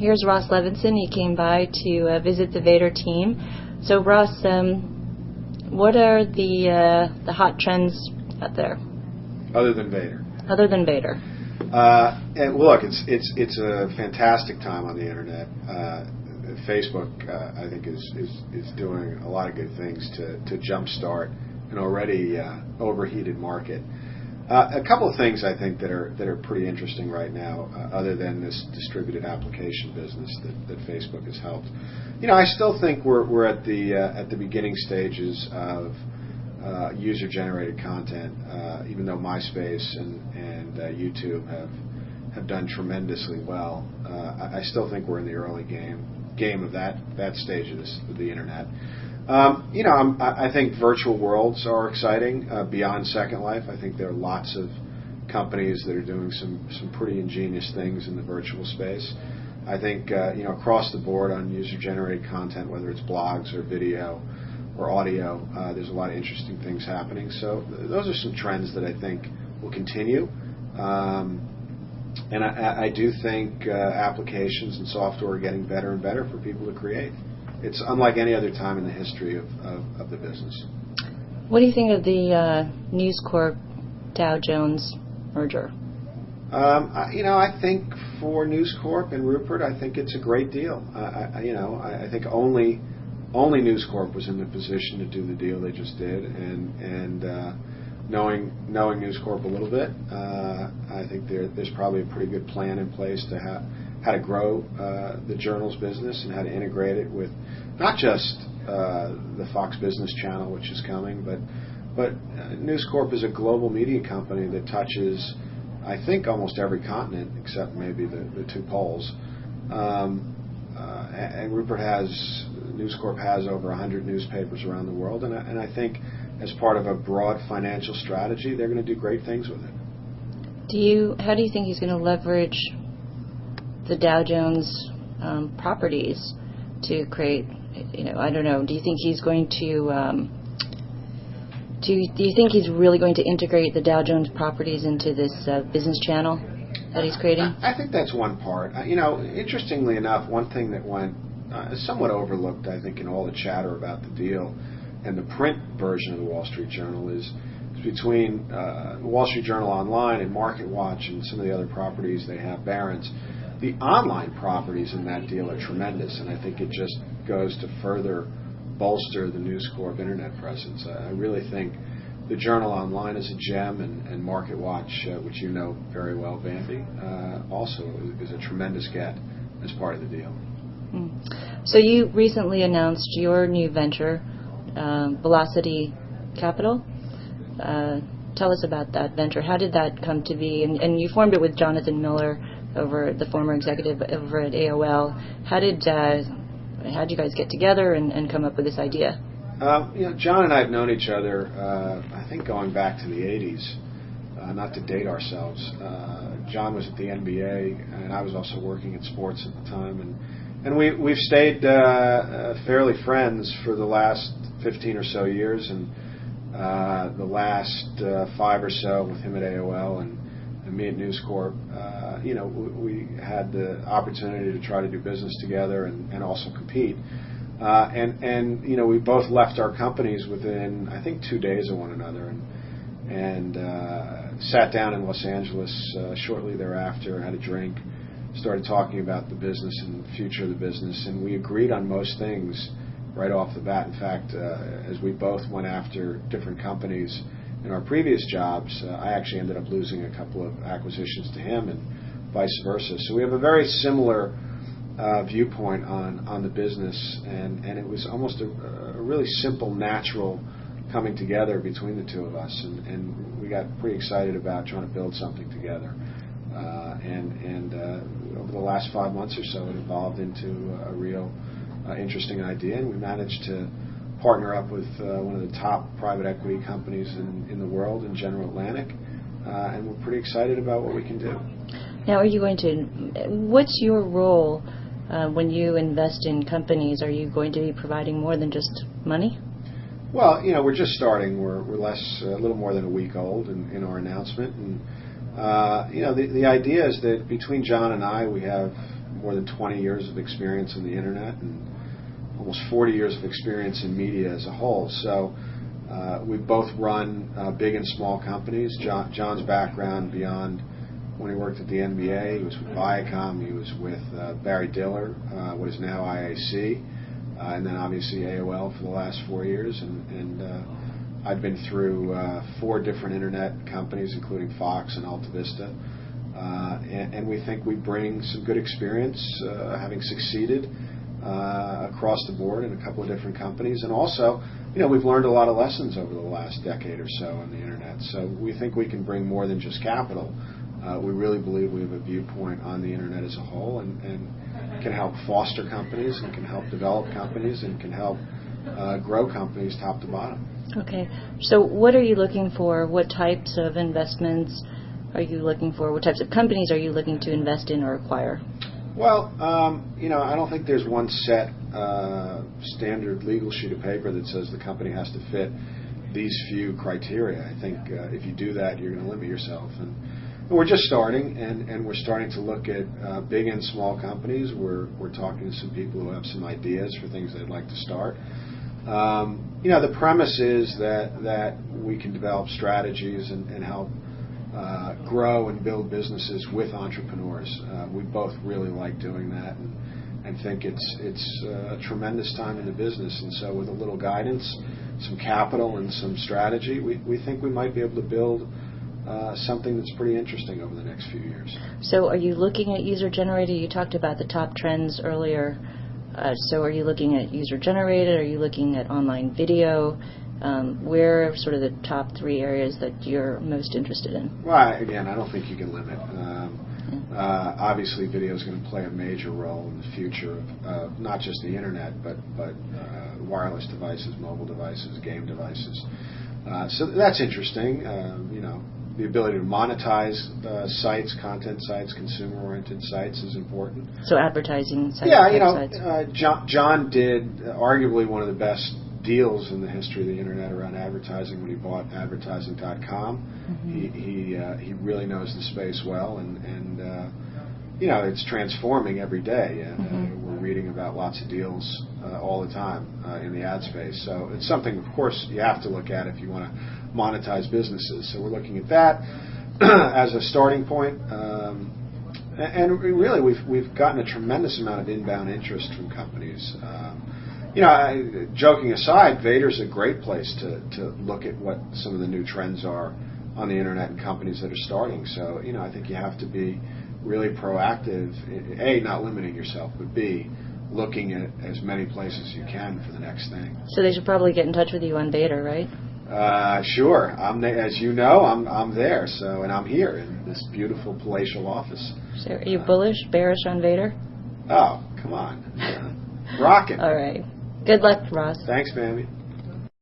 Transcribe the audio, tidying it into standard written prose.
here's Ross Levinsohn. He came by to visit the Vader team. So, Ross, what are the hot trends out there? Other than Vader. Other than Vader. And look, it's a fantastic time on the internet. Facebook, I think, is doing a lot of good things to jumpstart an already overheated market. A couple of things I think that are pretty interesting right now, other than this distributed application business that Facebook has helped. I still think we're at the beginning stages of user-generated content, even though MySpace and YouTube have done tremendously well. I still think we're in the early game of that stage of the internet. I think virtual worlds are exciting beyond Second Life. I think there are lots of companies that are doing some pretty ingenious things in the virtual space. I think across the board on user-generated content, whether it's blogs or video or audio, there's a lot of interesting things happening. So those are some trends that I think will continue. And I do think applications and software are getting better and better for people to create. It's unlike any other time in the history of the business. What do you think of the News Corp Dow Jones merger? I think for News Corp and Rupert, I think it's a great deal. I think only News Corp was in the position to do the deal they just did, and knowing News Corp a little bit, I think there's probably a pretty good plan in place to how to grow the Journal's business and how to integrate it with not just the Fox Business Channel, which is coming, but News Corp is a global media company that touches, I think, almost every continent except maybe the two poles. And News Corp has over 100 newspapers around the world, and I think as part of a broad financial strategy, they're going to do great things with it. How do you think he's going to leverage the Dow Jones properties to create? I don't know. Do you think he's going to? Do you think he's really going to integrate the Dow Jones properties into this business channel that he's creating? I think that's one part. Interestingly enough, one thing that went somewhat overlooked, I think, in all the chatter about the deal and the print version of the Wall Street Journal is between the Wall Street Journal Online and Market Watch and some of the other properties they have, Barron's. The online properties in that deal are tremendous, and I think it just goes to further bolster the News Corp internet presence. I really think the Journal Online is a gem, and Market Watch, which you know very well, Bambi, also is a tremendous get as part of the deal. So you recently announced your new venture, Velocity Capital. Tell us about that venture. How did that come to be? And you formed it with Jonathan Miller, the former executive over at AOL. How did you guys get together and come up with this idea? John and I have known each other, I think, going back to the 80s. Not to date ourselves. John was at the NBA, and I was also working in sports at the time, and we've stayed fairly friends for the last 15 or so years, and the last 5 or so with him at AOL and me at News Corp. We had the opportunity to try to do business together and also compete. We both left our companies within, I think, 2 days of one another, and sat down in Los Angeles shortly thereafter, had a drink, started talking about the business and the future of the business, and we agreed on most things right off the bat. In fact, as we both went after different companies in our previous jobs, I actually ended up losing a couple of acquisitions to him and vice versa. So we have a very similar viewpoint on the business, and it was almost a really simple, natural coming together between the two of us, and we got pretty excited about trying to build something together. And over the last 5 months or so, it evolved into a real interesting idea, and we managed to partner up with one of the top private equity companies in the world, in General Atlantic, and we're pretty excited about what we can do. Now, what's your role when you invest in companies? Are you going to be providing more than just money? Well, we're just starting. We're a little more than a week old in our announcement, and the idea is that between John and I, we have more than 20 years of experience in the internet and almost 40 years of experience in media as a whole. So we both run big and small companies. John's background beyond when he worked at the NBA, he was with Viacom, he was with Barry Diller, what is now IAC, and then obviously AOL for the last 4 years. And I've been through 4 different internet companies, including Fox and Alta Vista. And we think we bring some good experience, having succeeded across the board in a couple of different companies. And also, we've learned a lot of lessons over the last decade or so on the internet. So we think we can bring more than just capital. We really believe we have a viewpoint on the internet as a whole, and can help foster companies, and can help develop companies, and can help grow companies top to bottom. Okay. So what are you looking for? What types of investments are you looking for? What types of companies are you looking to invest in or acquire? Well, I don't think there's one set standard legal sheet of paper that says the company has to fit these few criteria. I think if you do that, you're going to limit yourself. And we're just starting, and we're starting to look at big and small companies. We're talking to some people who have some ideas for things they'd like to start. The premise is that we can develop strategies and help grow and build businesses with entrepreneurs. We both really like doing that, and think it's a tremendous time in the business. And so with a little guidance, some capital, and some strategy, we think we might be able to build something that's pretty interesting over the next few years. So are you looking at user-generated? You talked about the top trends earlier. So are you looking at user-generated? Are you looking at online video? Where are sort of the top 3 areas that you're most interested in? Well, again, I don't think you can limit. Obviously, video is going to play a major role in the future of not just the internet, but wireless devices, mobile devices, game devices. So that's interesting. The ability to monetize sites, content sites, consumer-oriented sites is important. So advertising sites. Yeah, John did arguably one of the best deals in the history of the internet around advertising when he bought advertising.com. Mm-hmm. He really knows the space well, and it's transforming every day. Mm-hmm. We're reading about lots of deals all the time in the ad space. So it's something, of course, you have to look at if you want to monetize businesses. So we're looking at that as a starting point. And really, we've gotten a tremendous amount of inbound interest from companies. Joking aside, Vader's a great place to look at what some of the new trends are on the internet and companies that are starting. So, I think you have to be really proactive. A, not limiting yourself, but B, looking at as many places as you can for the next thing. So they should probably get in touch with you on Vader, right? Sure. As you know, I'm there. So, and I'm here in this beautiful palatial office. So are you bullish, bearish on Vader? Oh, come on. Rockin'. All right. Good luck, Ross. Thanks, Mamie.